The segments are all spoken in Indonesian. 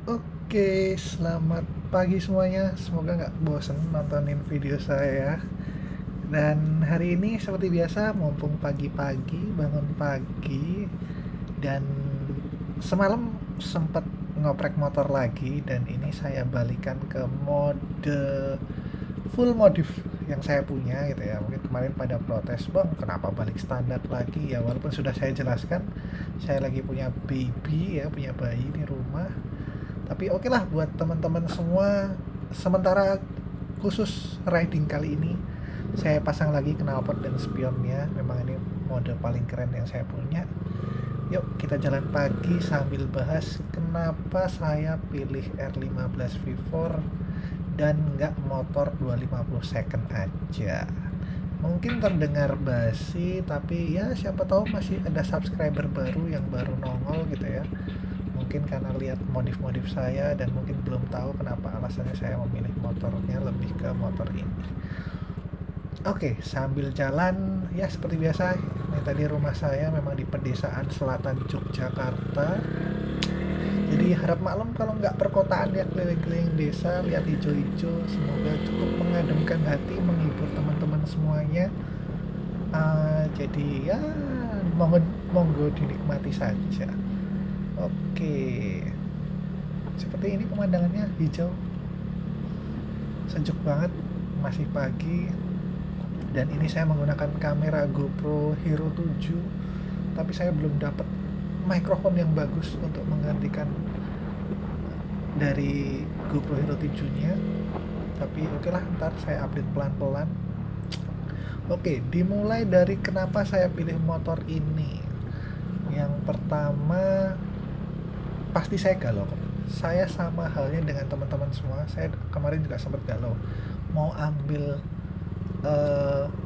Oke, selamat pagi semuanya. Semoga nggak bosen nontonin video saya. Dan hari ini seperti biasa, mumpung pagi-pagi, bangun pagi, dan semalam sempat ngoprek motor lagi, dan ini saya balikan ke mode full modif yang saya punya gitu ya. Mungkin kemarin pada protes, bang kenapa balik standar lagi ya, walaupun sudah saya jelaskan saya lagi punya baby ya, punya bayi di rumah. Tapi oke lah buat teman-teman semua, sementara khusus riding kali ini saya pasang lagi knalpot dan spionnya. Memang ini mode paling keren yang saya punya. Yuk kita jalan pagi sambil bahas kenapa saya pilih R15 V4 dan nggak motor 250 second aja. Mungkin terdengar basi, tapi ya siapa tahu masih ada subscriber baru yang baru nongol gitu ya. Mungkin karena lihat modif-modif saya dan mungkin belum tahu kenapa alasannya saya memilih motornya lebih ke motor ini. Oke, sambil jalan ya seperti biasa, ini tadi rumah saya memang di pedesaan selatan Yogyakarta. Jadi harap maklum kalau nggak perkotaan ya, keliling-keliling desa, lihat hijau-hijau. Semoga cukup mengademkan hati, menghibur teman-teman semuanya. Jadi ya monggo dinikmati saja. Oke, seperti ini pemandangannya, hijau, sejuk banget, masih pagi. Dan ini saya menggunakan kamera GoPro Hero 7, tapi saya belum dapat mikrofon yang bagus untuk menggantikan dari GoPro Hero 7-nya. Tapi oke lah, ntar saya update pelan-pelan. Oke, dimulai dari kenapa saya pilih motor ini. Yang pertama, pasti saya galau. Saya sama halnya dengan teman-teman semua, saya kemarin juga sempat galau mau ambil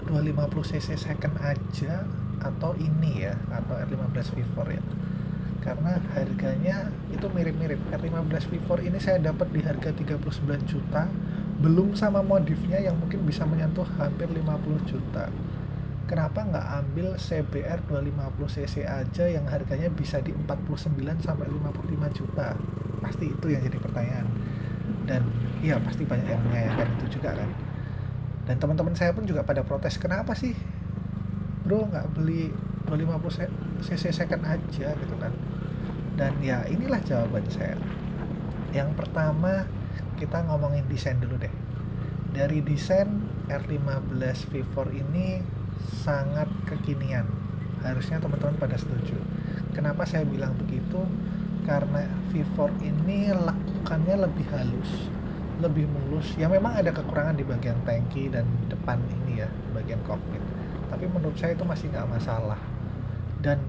250cc second aja atau ini ya, atau R15 V4 ya, karena harganya itu mirip-mirip. R15 V4 ini saya dapat di harga 39 juta, belum sama modifnya yang mungkin bisa menyentuh hampir 50 juta. Kenapa nggak ambil CBR 250cc aja yang harganya bisa di 49 sampai 55 juta? Pasti itu yang jadi pertanyaan. Dan iya pasti banyak yang menyayangkan itu juga kan. Dan teman-teman saya pun juga pada protes, kenapa sih bro nggak beli 250cc second aja gitu kan. Dan ya inilah jawaban saya. Yang pertama, kita ngomongin desain dulu deh. Dari desain, R15 V4 ini sangat kekinian. Harusnya teman-teman pada setuju. Kenapa saya bilang begitu? Karena V4 ini lakukannya lebih halus, lebih mulus. Ya memang ada kekurangan di bagian tangki dan depan ini ya, bagian kokpit. Tapi menurut saya itu masih nggak masalah. Dan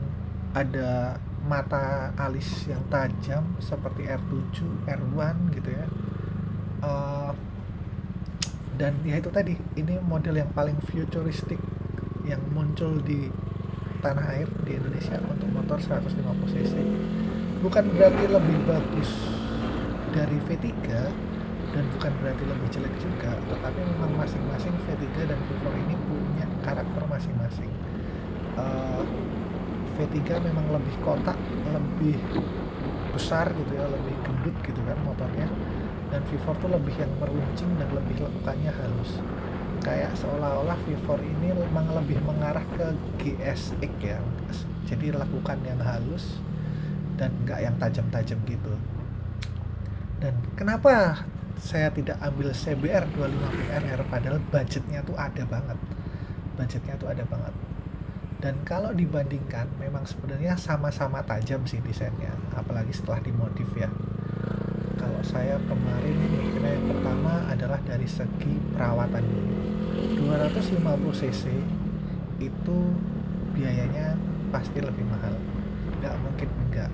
ada mata alis yang tajam seperti R7, R1 gitu ya. Dan ya itu tadi, ini model yang paling futuristik yang muncul di tanah air di Indonesia untuk motor 150cc. Bukan berarti lebih bagus dari V3 dan bukan berarti lebih jelek juga, tetapi memang masing-masing V3 dan V4 ini punya karakter masing-masing. V3 memang lebih kotak, lebih besar gitu ya, lebih gendut gitu kan motornya. Dan V4 tuh lebih yang meruncing dan lebih lekukannya halus. Kayak seolah-olah V4 ini memang lebih mengarah ke GSX ya. Jadi lekukan yang halus dan nggak yang tajam-tajam gitu. Dan kenapa saya tidak ambil CBR 250RR padahal budgetnya tuh ada banget. Dan kalau dibandingkan memang sebenarnya sama-sama tajam sih desainnya, apalagi setelah dimodif ya. Kalau saya kemarin mikirnya yang pertama adalah dari segi perawatan dulu. 250cc itu biayanya pasti lebih mahal, nggak mungkin enggak.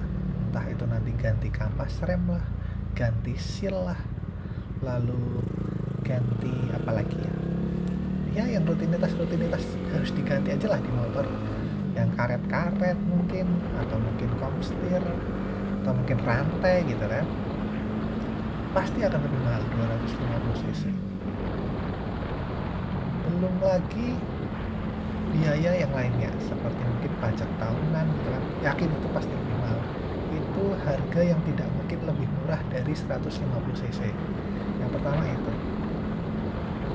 Entah itu nanti ganti kampas rem lah, ganti seal lah, lalu ganti apa lagi ya yang rutinitas harus diganti aja lah di motor, yang karet-karet mungkin, atau mungkin komstir, atau mungkin rantai gitu kan, pasti akan lebih mahal 250cc. Belum lagi biaya yang lainnya seperti mungkin pajak tahunan gitu kan, yakin itu pasti lebih mahal. itu harga yang tidak mungkin lebih murah dari 150 cc. Yang pertama itu.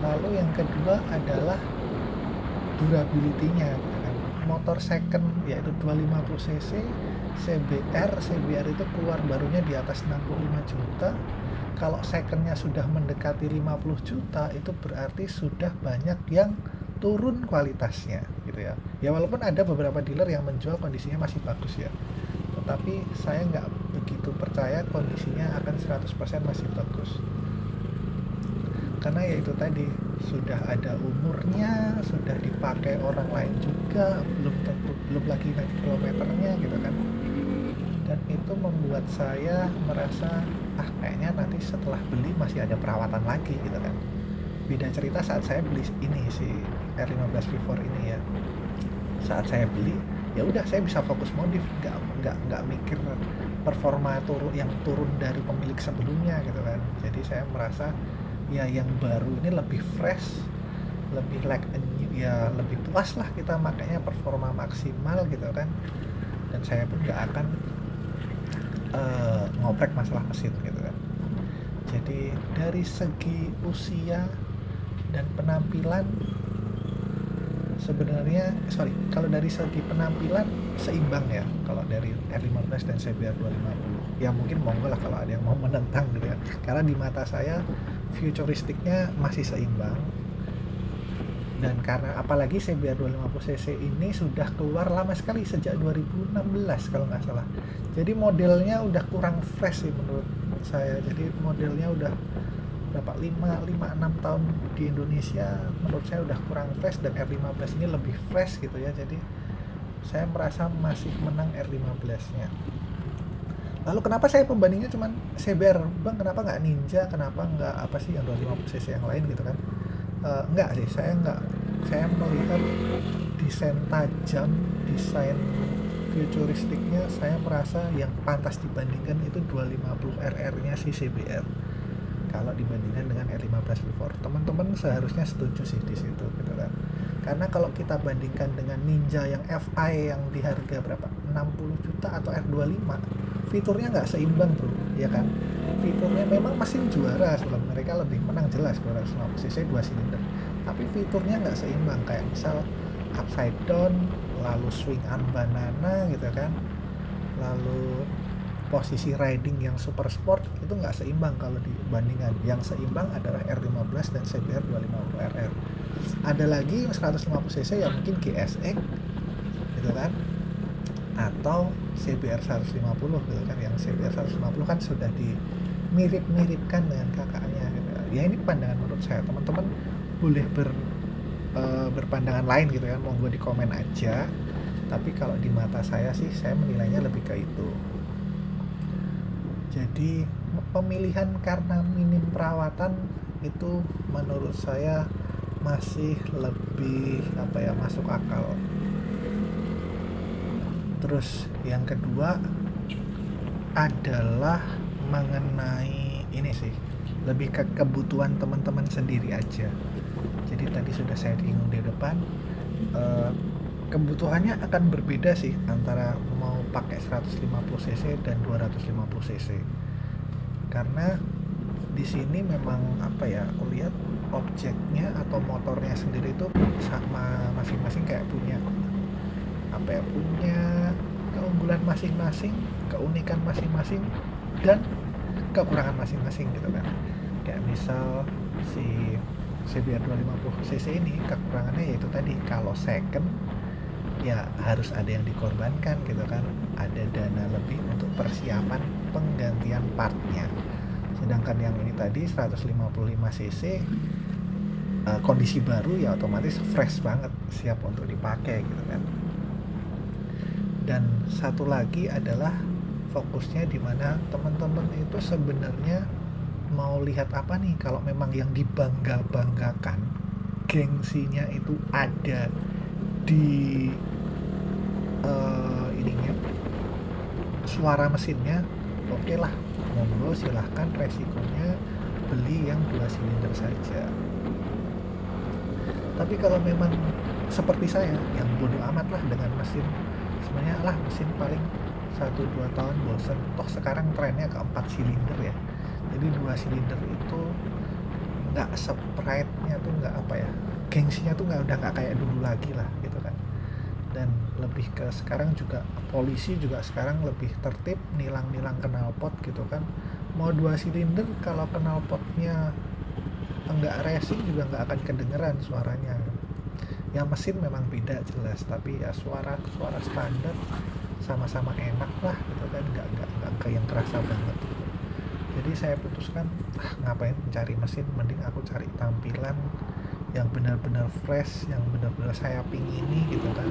Lalu yang kedua adalah durability-nya gitu kan. Motor second yaitu 250 cc CBR itu keluar barunya di atas 65 juta. Kalau secondnya sudah mendekati 50 juta, itu berarti sudah banyak yang turun kualitasnya gitu ya. Ya walaupun ada beberapa dealer yang menjual kondisinya masih bagus ya, tetapi saya nggak begitu percaya kondisinya akan 100% masih bagus. Karena ya itu tadi, sudah ada umurnya, sudah dipakai orang lain juga, belum lagi naik kilometernya gitu kan. Dan itu membuat saya merasa kayaknya nanti setelah beli masih ada perawatan lagi gitu kan. Beda cerita saat saya beli ini si R15 V4 ini ya. Saat saya beli ya udah saya bisa fokus modif, nggak mikir performa yang turun dari pemilik sebelumnya gitu kan. Jadi saya merasa ya yang baru ini lebih fresh, lebih like a new, ya lebih puas lah kita makanya performa maksimal gitu kan. Dan saya pun nggak akan ngoprek masalah mesin gitu kan. Jadi dari segi usia dan penampilan sebenarnya kalau dari segi penampilan seimbang ya kalau dari R15 dan CBR 250. Ya mungkin monggo lah kalau ada yang mau menentang gitu ya. Karena di mata saya futuristiknya masih seimbang. Dan karena apalagi CBR 250cc ini sudah keluar lama sekali sejak 2016 kalau nggak salah. Jadi modelnya udah kurang fresh sih menurut saya. Jadi modelnya udah berapa 5-6 tahun di Indonesia, menurut saya udah kurang fresh dan R15 ini lebih fresh gitu ya. Jadi saya merasa masih menang R15-nya. Lalu kenapa saya pembandingnya cuman CBR? Bang, kenapa nggak Ninja? Kenapa nggak apa sih yang 250cc yang lain gitu kan? Enggak sih, saya melihat desain tajam, desain futuristiknya, saya merasa yang pantas dibandingkan itu 250RR-nya si CBR kalau dibandingkan dengan R15 V4. Teman-teman seharusnya setuju sih di situ gitu kan. Karena kalau kita bandingkan dengan Ninja yang FI yang di harga berapa? 60 juta atau R25, fiturnya nggak seimbang bro, ya kan? Fiturnya memang mesin juara sebelum mereka lebih menang jelas 250cc 2 silinder, tapi fiturnya nggak seimbang. Kayak misal upside down, lalu swing arm banana gitu kan, lalu posisi riding yang super sport itu nggak seimbang kalau dibandingkan. Yang seimbang adalah R15 dan CBR 250RR. Ada lagi 150cc yang mungkin GSX gitu kan, atau CBR 150 gitu kan. Yang CBR 150 kan sudah dimirip-miripkan dengan kakaknya gitu. Ya ini pandangan menurut saya, teman-teman boleh berpandangan lain gitu kan, monggo di komen aja. Tapi kalau di mata saya sih, saya menilainya lebih ke itu. Jadi pemilihan karena minim perawatan itu menurut saya masih lebih masuk akal. Terus yang kedua adalah mengenai ini sih, lebih ke kebutuhan teman-teman sendiri aja. Jadi tadi sudah saya singgung di depan, kebutuhannya akan berbeda sih antara mau pakai 150cc dan 250cc. Karena di sini memang lihat objeknya atau motornya sendiri itu sama masing-masing kayak punya punya keunggulan masing-masing, keunikan masing-masing, dan kekurangan masing-masing gitu kan. Kayak misal si CBR 250cc ini kekurangannya yaitu tadi, kalau second ya harus ada yang dikorbankan gitu kan, ada dana lebih untuk persiapan penggantian partnya. Sedangkan yang ini tadi 155cc kondisi baru ya otomatis fresh banget, siap untuk dipakai gitu kan. Dan satu lagi adalah fokusnya di mana teman-teman itu sebenarnya mau lihat apa nih. Kalau memang yang dibangga-banggakan, gengsinya itu ada di ininya, suara mesinnya, oke lah, monggo silahkan, resikonya beli yang 2 silinder saja. Tapi kalau memang seperti saya yang bodoh amat lah dengan mesin, sebenarnya mesin paling 1-2 tahun bosen, toh sekarang trennya ke 4 silinder ya. Jadi 2 silinder itu nggak sprite-nya tuh nggak apa ya, gengsinya tuh udah nggak kayak dulu lagi lah gitu kan. Dan lebih ke sekarang juga polisi juga sekarang lebih tertib nilang-nilang knalpot gitu kan. Mau 2 silinder kalau knalpotnya enggak racing juga nggak akan kedengeran suaranya. Yang mesin memang beda jelas, tapi ya suara standar sama-sama enak lah gitu kan, nggak kayak yang kerasa banget gitu. Jadi saya putuskan ngapain cari mesin, mending aku cari tampilan yang benar-benar fresh, yang benar-benar saya pingini gitu kan.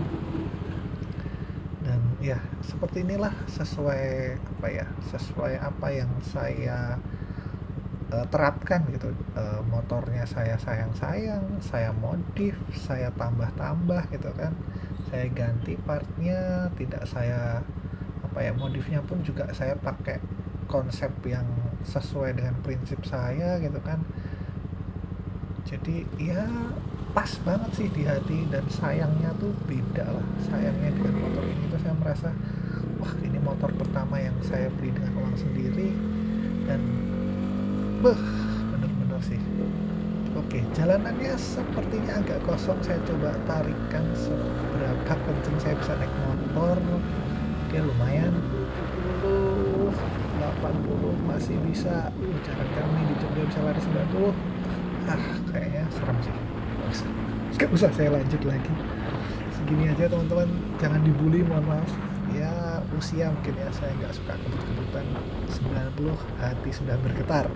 Dan ya seperti inilah, sesuai apa yang saya terapkan gitu. Motornya saya sayang-sayang, saya modif, saya tambah-tambah gitu kan, saya ganti partnya, tidak saya modifnya pun juga saya pakai konsep yang sesuai dengan prinsip saya gitu kan. Jadi ya pas banget sih di hati, dan sayangnya tuh beda lah. Sayangnya dengan motor ini tuh saya merasa, wah ini motor pertama yang saya beli dengan uang sendiri, dan bener-bener sih. Oke, jalanannya sepertinya agak kosong. Saya coba tarikan seberapa kenceng saya bisa naik motor. Dia lumayan 70, 80 masih bisa. Jarang-jarang nih di Jogja bisa lari 90. Kayaknya serem sih. Gak usah saya lanjut lagi. Segini aja teman-teman, jangan dibully, mohon maaf. Ya usia mungkin ya, saya nggak suka kebut-kebutan. 90 hati sudah bergetar.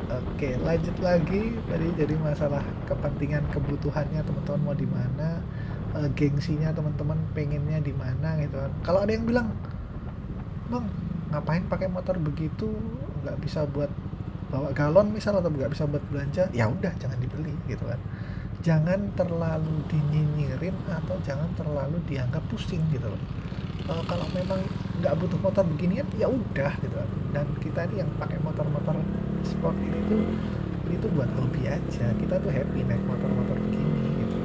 Oke, lanjut lagi. Tadi jadi masalah kepentingan kebutuhannya teman-teman mau di mana, gengsinya teman-teman pengennya di mana gitu kan. Kalau ada yang bilang, "Bang, ngapain pakai motor begitu? Nggak bisa buat bawa galon misal, atau nggak bisa buat belanja." Ya udah, jangan dibeli gitu kan. Jangan terlalu dinyinyirin atau jangan terlalu dianggap pusing gitu loh. Kalau memang nggak butuh motor beginian ya udah gitu kan. Dan kita ini yang pakai motor-motor sport ini tuh buat hobi aja. Kita tuh happy naik motor-motor begini gitu.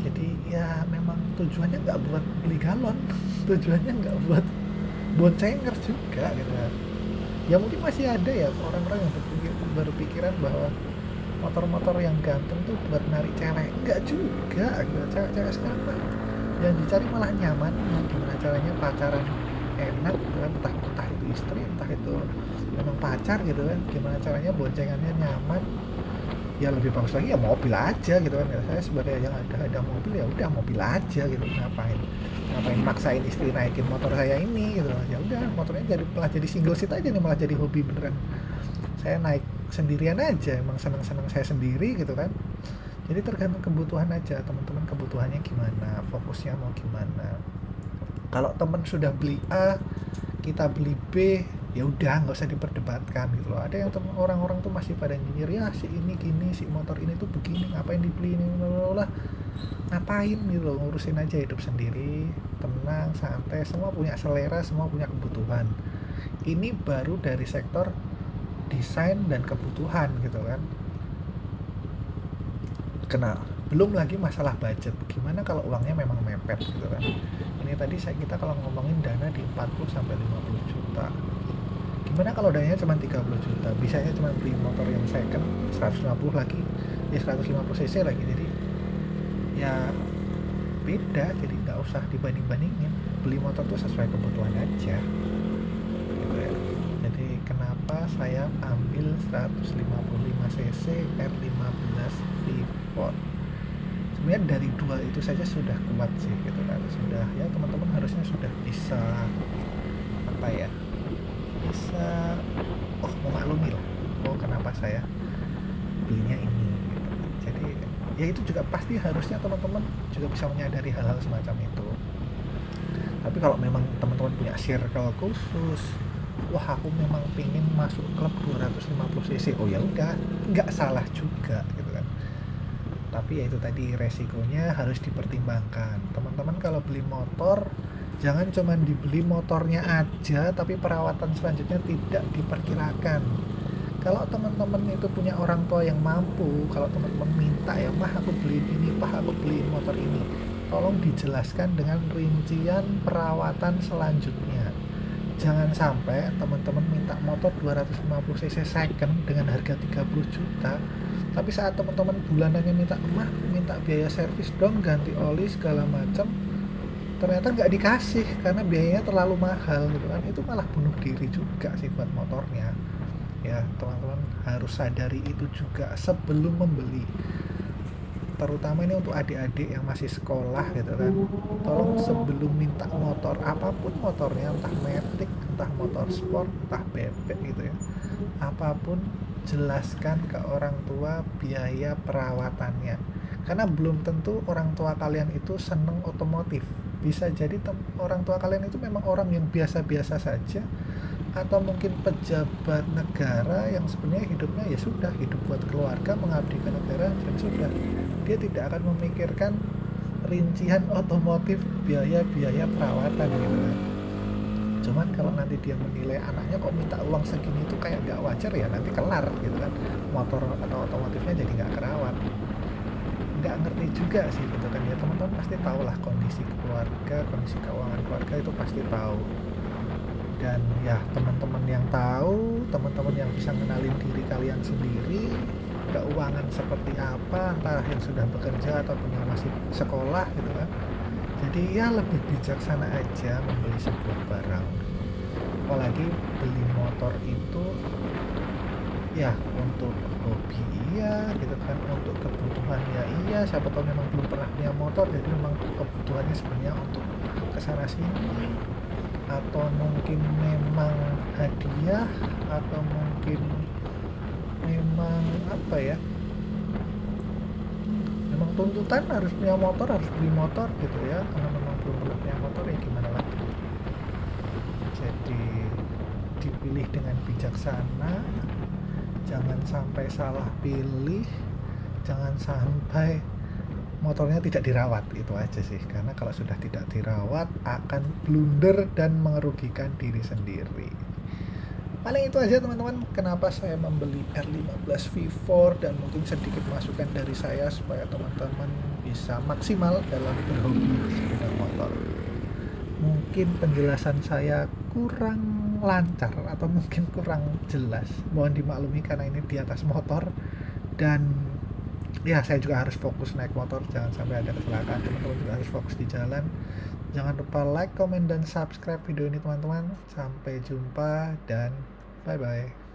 Jadi ya memang tujuannya nggak buat beli galon, tujuannya nggak buat boncengar juga gitu kan. Ya mungkin masih ada ya orang-orang yang berpikiran bahwa motor-motor yang ganteng tuh buat narik cewek. Enggak juga gitu. Cewek-cewek sekarang mah yang dicari malah nyaman. Gimana caranya pacaran enak gitu kan, entah itu istri, entah itu memang pacar gitu kan. Gimana caranya boncengannya nyaman. Ya lebih bagus lagi ya mobil aja gitu kan. Ya, saya sebagai yang ada mobil, ya udah mobil aja gitu. Ngapain maksain istri naikin motor saya ini gitu. Ya udah, motornya malah jadi single seat aja nih, malah jadi hobi beneran. Saya naik sendirian aja, emang seneng-seneng saya sendiri gitu kan. Jadi tergantung kebutuhan aja teman-teman, kebutuhannya gimana, fokusnya mau gimana. Kalau teman sudah beli A, kita beli B, ya udah nggak usah diperdebatkan gitu loh. Ada yang orang-orang tuh masih pada nyinyir, ya si ini gini, si motor ini tuh begini, ngapain dibeli ini, lah ngapain gitu loh. Ngurusin aja hidup sendiri, tenang, santai, semua punya selera, semua punya kebutuhan. Ini baru dari sektor desain dan kebutuhan gitu kan. Belum lagi masalah budget, gimana kalau uangnya memang mepet gitu kan. Ini tadi kita kalau ngomongin dana di 40 sampai 50 juta. Gimana kalau dananya cuma 30 juta, bisanya cuma beli motor yang second 150 lagi, ya 150 cc lagi. Jadi ya beda, jadi nggak usah dibanding-bandingin. Beli motor tuh sesuai kebutuhan aja gitu ya. Jadi kenapa saya ambil 155 cc R15 V4, sebenarnya dari dua itu saja sudah kuat sih gitu kan. Sudah ya, teman-teman harusnya sudah bisa bisa memaklumi lah, kenapa saya belinya ini gitu. Jadi ya itu juga pasti harusnya teman-teman juga bisa menyadari hal-hal semacam itu. Tapi kalau memang teman-teman punya circle khusus, wah aku memang pingin masuk klub 250 cc, oh ya udah, nggak salah juga gitu kan. Tapi ya itu tadi, resikonya harus dipertimbangkan. Teman-teman kalau beli motor, jangan cuma dibeli motornya aja tapi perawatan selanjutnya tidak diperkirakan. Kalau teman-teman itu punya orang tua yang mampu, kalau teman-teman minta ya, "Mah aku beliin ini, Pak aku beliin motor ini," tolong dijelaskan dengan rincian perawatan selanjutnya. Jangan sampai teman-teman minta motor 250 cc second dengan harga 30 juta, tapi saat teman-teman bulanannya minta biaya servis dong, ganti oli segala macam, ternyata nggak dikasih karena biayanya terlalu mahal gitu kan. Itu malah bunuh diri juga sih buat motornya. Ya, teman-teman harus sadari itu juga sebelum membeli. Terutama ini untuk adik-adik yang masih sekolah gitu kan. Tolong sebelum minta motor, apapun motornya, entah Matic, entah motor sport, entah bebek gitu ya, apapun, jelaskan ke orang tua biaya perawatannya. Karena belum tentu orang tua kalian itu seneng otomotif. Bisa jadi orang tua kalian itu memang orang yang biasa-biasa saja, atau mungkin pejabat negara yang sebenarnya hidupnya ya sudah hidup buat keluarga, mengabdikan negara, dan sudah, dia tidak akan memikirkan rincian otomotif, biaya perawatan gitu kan. Cuman kalau nanti dia menilai anaknya kok minta uang segini itu kayak nggak wajar, ya nanti kelar gitu kan, motor atau otomotifnya jadi nggak kerawat. Nggak ngerti juga sih gitu kan, ya teman-teman pasti tahu lah kondisi keluarga, kondisi keuangan keluarga itu pasti tahu. Dan ya teman-teman yang tahu, teman-teman yang bisa ngenalin diri kalian sendiri, keuangan seperti apa, entah yang sudah bekerja ataupun yang masih sekolah gitu kan. Jadi ya lebih bijaksana aja membeli sebuah barang. Apalagi beli motor itu ya untuk hobi iya gitu kan, untuk kebutuhan ya iya, siapa tahu memang belum pernah punya motor jadi memang kebutuhannya sebenarnya untuk kesana sini, atau mungkin memang hadiah, atau mungkin memang apa ya, memang tuntutan harus punya motor, harus beli motor gitu ya, karena memang belum pernah punya motor, ya gimana lagi. Jadi dipilih dengan bijaksana, jangan sampai salah pilih, jangan sampai motornya tidak dirawat, itu aja sih. Karena kalau sudah tidak dirawat akan blunder dan merugikan diri sendiri. Paling itu aja teman-teman, kenapa saya membeli R15 V4, dan mungkin sedikit masukan dari saya supaya teman-teman bisa maksimal dalam berhobi sepeda motor. Mungkin penjelasan saya kurang lancar atau mungkin kurang jelas, mohon dimaklumi karena ini di atas motor, dan ya saya juga harus fokus naik motor, jangan sampai ada kecelakaan. Teman-teman juga harus fokus di jalan. Jangan lupa like, comment, dan subscribe video ini teman-teman. Sampai jumpa dan bye bye.